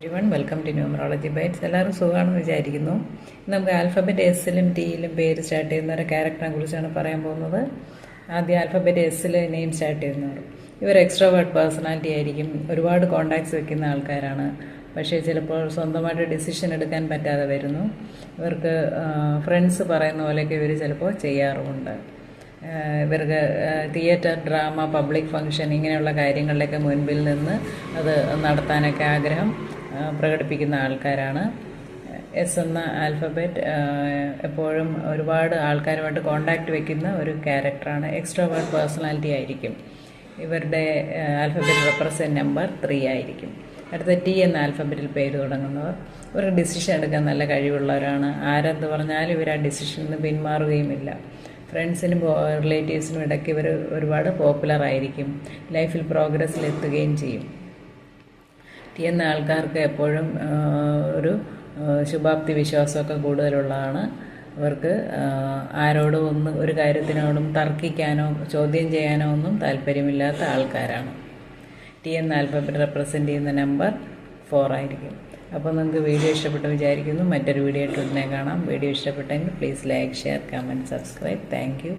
Everyone welcome to numerology bytes. എല്ലാവരും സുഖമാണെന്ന് വിചാരിക്കുന്നു. നമുക്ക് ആൽഫബറ്റ് എസ്സിലും ടിയിലും പേര് സ്റ്റാർട്ട് ചെയ്യുന്ന ഒരു ക്യാരക്ടറിനെ കുറിച്ചാണ് പറയാൻ പോകുന്നത്. ആദ്യം ആൽഫബറ്റ് എസ്സിൽ നെയിം സ്റ്റാർട്ട് ചെയ്യുന്നവർ. ഇവർ എക്സ്ട്രോവേർട്ട് പേഴ്സണാലിറ്റി ആയിരിക്കും. ഒരുപാട് കോണ്ടാക്ട്സ് വെക്കുന്ന ആൾക്കാരാണ്. പക്ഷേ ചിലപ്പോൾ സ്വന്തമായിട്ട് ഡിസിഷൻ എടുക്കാൻ പറ്റാതെ വരുന്നു. ഇവർക്ക് ഫ്രണ്ട്സ് പറയുന്ന പോലെയൊക്കെ ഇവർ ചിലപ്പോൾ ചെയ്യാറുമുണ്ട്. ഇവർക്ക് തിയേറ്റർ, ഡ്രാമ, പബ്ലിക് ഫങ്ഷൻ ഇങ്ങനെയുള്ള കാര്യങ്ങളിലൊക്കെ മുൻപിൽ നിന്ന് അത് നടത്താനൊക്കെ ആഗ്രഹം പ്രകടിപ്പിക്കുന്ന ആൾക്കാരാണ്. എസ് എന്ന ആൽഫബറ്റ് എപ്പോഴും ഒരുപാട് ആൾക്കാരുമായിട്ട് കോണ്ടാക്റ്റ് വയ്ക്കുന്ന ഒരു ക്യാരക്ടറാണ്. എക്സ്ട്രോവേർട്ട് പേഴ്സണാലിറ്റി ആയിരിക്കും. ഇവരുടെ ആൽഫബറ്റ് റെപ്രസെൻറ്റ് നമ്പർ 3 ആയിരിക്കും. അടുത്ത ടി എന്ന ആൽഫബറ്റിൽ പേര് തുടങ്ങുന്നവർ. ഇവർക്ക് ഡിസിഷൻ എടുക്കാൻ നല്ല കഴിവുള്ളവരാണ്. ആരെന്ത് പറഞ്ഞാലും ഇവർ ആ ഡിസിഷനിൽ നിന്ന് പിന്മാറുകയുമില്ല. ഫ്രണ്ട്സിനും റിലേറ്റീവ്സിനും ഇടയ്ക്ക് ഇവർ ഒരുപാട് പോപ്പുലർ ആയിരിക്കും. ലൈഫിൽ പ്രോഗ്രസ്സിലെത്തുകയും ചെയ്യും. ടി എന്ന ആൾക്കാർക്ക് എപ്പോഴും ഒരു ശുഭാപ്തി വിശ്വാസമൊക്കെ കൂടുതലുള്ളതാണ്. ഇവർക്ക് ആരോടും ഒരു കാര്യത്തിനോടും തർക്കിക്കാനോ ചോദ്യം ചെയ്യാനോ ഒന്നും താല്പര്യമില്ലാത്ത ആൾക്കാരാണ്. ടി എന്ന ആൽഫബറ്റ് റെപ്രസെൻ്റ് ചെയ്യുന്ന നമ്പർ 4 ആയിരിക്കും. അപ്പോൾ നിങ്ങൾക്ക് വീഡിയോ ഇഷ്ടപ്പെട്ടു വിചാരിക്കുന്നു. മറ്റൊരു വീഡിയോ ആയിട്ട് ഉടനെ കാണാം. വീഡിയോ ഇഷ്ടപ്പെട്ടെങ്കിൽ please like, share, comment, subscribe. Thank you.